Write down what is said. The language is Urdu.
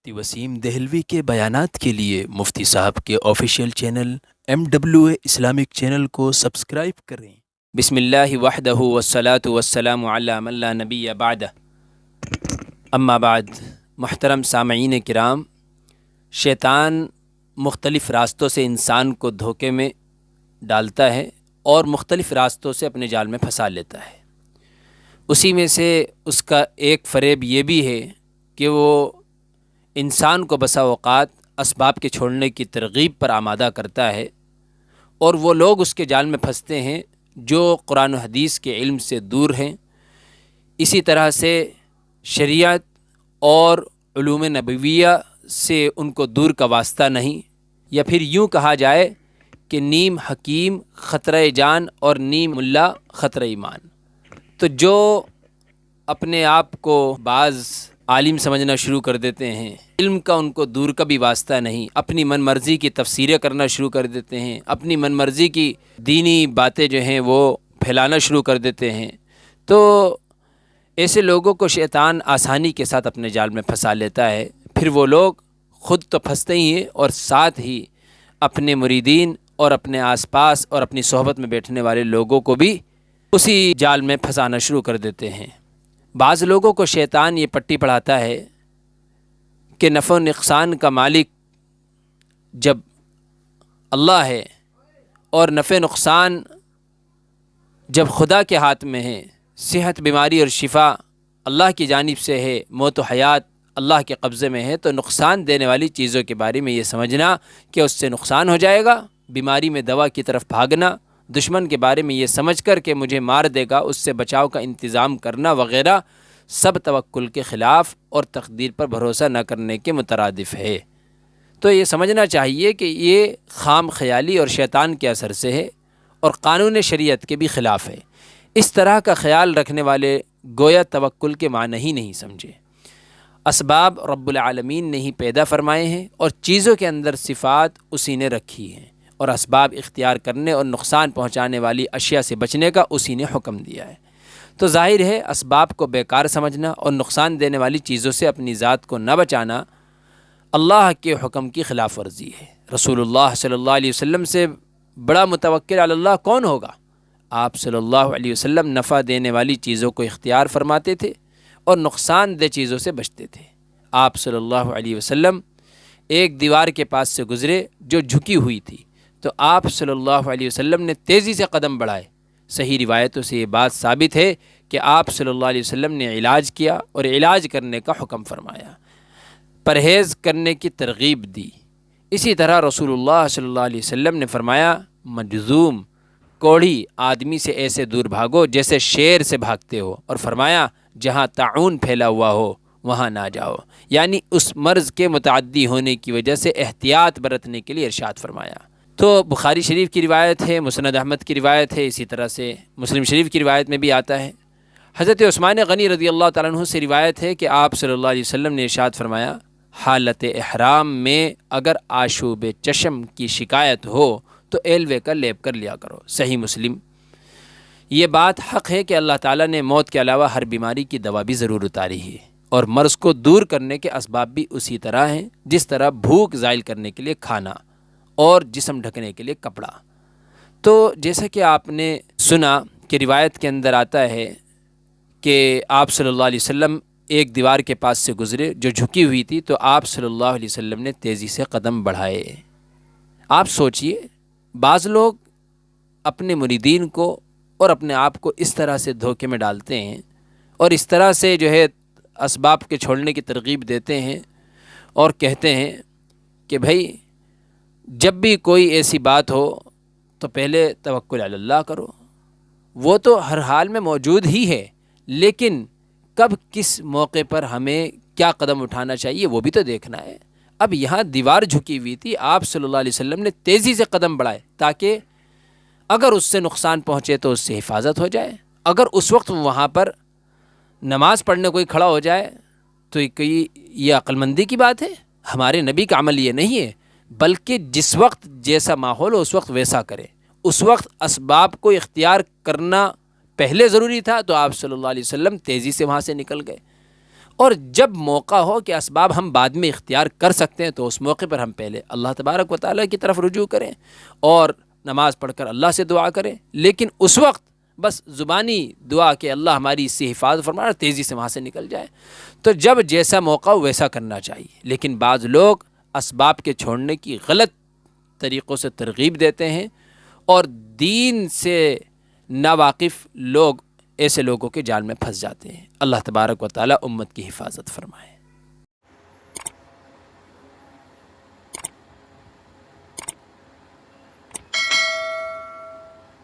مفتی وسیم دہلوی کے بیانات کے لیے مفتی صاحب کے official channel MWA Islamic channel کو سبسکرائب کریں۔ بسم اللہ وحدہ والصلاة والسلام علی من لا نبی بعدہ، اما بعد۔ محترم سامعین کرام، شیطان مختلف راستوں سے انسان کو دھوکے میں ڈالتا ہے اور مختلف راستوں سے اپنے جال میں پھنسا لیتا ہے۔ اسی میں سے اس کا ایک فریب یہ بھی ہے کہ وہ انسان کو بسا اوقات اسباب کے چھوڑنے کی ترغیب پر آمادہ کرتا ہے، اور وہ لوگ اس کے جال میں پھنستے ہیں جو قرآن و حدیث کے علم سے دور ہیں۔ اسی طرح سے شریعت اور علوم نبویہ سے ان کو دور کا واسطہ نہیں، یا پھر یوں کہا جائے کہ نیم حکیم خطرہ جان اور نیم ملا خطرہ ایمان۔ تو جو اپنے آپ کو بعض عالم سمجھنا شروع کر دیتے ہیں، علم کا ان کو دور کا بھی واسطہ نہیں، اپنی من مرضی کی تفسیریں کرنا شروع کر دیتے ہیں، اپنی من مرضی کی دینی باتیں جو ہیں وہ پھیلانا شروع کر دیتے ہیں، تو ایسے لوگوں کو شیطان آسانی کے ساتھ اپنے جال میں پھنسا لیتا ہے۔ پھر وہ لوگ خود تو پھنستے ہی ہیں اور ساتھ ہی اپنے مریدین اور اپنے آس پاس اور اپنی صحبت میں بیٹھنے والے لوگوں کو بھی اسی جال میں پھنسانا شروع کر دیتے ہیں۔ بعض لوگوں کو شیطان یہ پٹی پڑھاتا ہے کہ نفع و نقصان کا مالک جب اللہ ہے اور نفع نقصان جب خدا کے ہاتھ میں ہے، صحت بیماری اور شفا اللہ کی جانب سے ہے، موت و حیات اللہ کے قبضے میں ہے، تو نقصان دینے والی چیزوں کے بارے میں یہ سمجھنا کہ اس سے نقصان ہو جائے گا، بیماری میں دوا کی طرف بھاگنا، دشمن کے بارے میں یہ سمجھ کر کہ مجھے مار دے گا اس سے بچاؤ کا انتظام کرنا وغیرہ، سب توکل کے خلاف اور تقدیر پر بھروسہ نہ کرنے کے مترادف ہے۔ تو یہ سمجھنا چاہیے کہ یہ خام خیالی اور شیطان کے اثر سے ہے اور قانون شریعت کے بھی خلاف ہے۔ اس طرح کا خیال رکھنے والے گویا توکل کے معنی ہی نہیں سمجھے۔ اسباب رب العالمین نے ہی پیدا فرمائے ہیں اور چیزوں کے اندر صفات اسی نے رکھی ہیں، اور اسباب اختیار کرنے اور نقصان پہنچانے والی اشیاء سے بچنے کا اسی نے حکم دیا ہے۔ تو ظاہر ہے اسباب کو بیکار سمجھنا اور نقصان دینے والی چیزوں سے اپنی ذات کو نہ بچانا اللہ کے حکم کی خلاف ورزی ہے۔ رسول اللہ صلی اللہ علیہ وسلم سے بڑا متوکل علی اللہ کون ہوگا؟ آپ صلی اللہ علیہ وسلم نفع دینے والی چیزوں کو اختیار فرماتے تھے اور نقصان دہ چیزوں سے بچتے تھے۔ آپ صلی اللہ علیہ وسلم ایک دیوار کے پاس سے گزرے جو جھکی ہوئی تھی، تو آپ صلی اللہ علیہ وسلم نے تیزی سے قدم بڑھائے۔ صحیح روایتوں سے یہ بات ثابت ہے کہ آپ صلی اللہ علیہ وسلم نے علاج کیا اور علاج کرنے کا حکم فرمایا، پرہیز کرنے کی ترغیب دی۔ اسی طرح رسول اللہ صلی اللہ علیہ وسلم نے فرمایا، مجذوم کوڑھی آدمی سے ایسے دور بھاگو جیسے شیر سے بھاگتے ہو، اور فرمایا جہاں طاعون پھیلا ہوا ہو وہاں نہ جاؤ، یعنی اس مرض کے متعدی ہونے کی وجہ سے احتیاط برتنے کے لیے ارشاد فرمایا۔ تو بخاری شریف کی روایت ہے، مسند احمد کی روایت ہے، اسی طرح سے مسلم شریف کی روایت میں بھی آتا ہے۔ حضرت عثمان غنی رضی اللہ تعالیٰ عنہ سے روایت ہے کہ آپ صلی اللہ علیہ وسلم نے ارشاد فرمایا، حالت احرام میں اگر آشوب چشم کی شکایت ہو تو ایلوے کا لیپ کر لیا کرو۔ صحیح مسلم۔ یہ بات حق ہے کہ اللہ تعالیٰ نے موت کے علاوہ ہر بیماری کی دوا بھی ضرور اتاری ہے، اور مرض کو دور کرنے کے اسباب بھی اسی طرح ہیں جس طرح بھوک زائل کرنے کے لیے کھانا اور جسم ڈھکنے کے لیے کپڑا۔ تو جیسا کہ آپ نے سنا کہ روایت کے اندر آتا ہے کہ آپ صلی اللہ علیہ وسلم ایک دیوار کے پاس سے گزرے جو جھکی ہوئی تھی، تو آپ صلی اللہ علیہ وسلم نے تیزی سے قدم بڑھائے۔ آپ سوچئے، بعض لوگ اپنے مریدین کو اور اپنے آپ کو اس طرح سے دھوکے میں ڈالتے ہیں اور اس طرح سے جو ہے اسباب کے چھوڑنے کی ترغیب دیتے ہیں اور کہتے ہیں کہ بھائی جب بھی کوئی ایسی بات ہو تو پہلے توکل علی اللہ کرو۔ وہ تو ہر حال میں موجود ہی ہے، لیکن کب کس موقع پر ہمیں کیا قدم اٹھانا چاہیے وہ بھی تو دیکھنا ہے۔ اب یہاں دیوار جھکی ہوئی تھی، آپ صلی اللہ علیہ وسلم نے تیزی سے قدم بڑھائے تاکہ اگر اس سے نقصان پہنچے تو اس سے حفاظت ہو جائے۔ اگر اس وقت وہاں پر نماز پڑھنے کوئی کھڑا ہو جائے تو یہ عقل مندی کی بات ہے؟ ہمارے نبی کا عمل یہ نہیں ہے، بلکہ جس وقت جیسا ماحول ہو اس وقت ویسا کرے۔ اس وقت اسباب کو اختیار کرنا پہلے ضروری تھا، تو آپ صلی اللہ علیہ وسلم تیزی سے وہاں سے نکل گئے اور جب موقع ہو کہ اسباب ہم بعد میں اختیار کر سکتے ہیں تو اس موقع پر ہم پہلے اللہ تبارک و تعالیٰ کی طرف رجوع کریں اور نماز پڑھ کر اللہ سے دعا کریں، لیکن اس وقت بس زبانی دعا کہ اللہ ہماری اس سے حفاظت فرمائے اور تیزی سے وہاں سے نکل جائے۔ تو جب جیسا موقع ہو ویسا کرنا چاہیے، لیکن بعض لوگ اسباب کے چھوڑنے کی غلط طریقوں سے ترغیب دیتے ہیں، اور دین سے ناواقف لوگ ایسے لوگوں کے جال میں پھنس جاتے ہیں۔ اللہ تبارک و تعالیٰ امت کی حفاظت فرمائے۔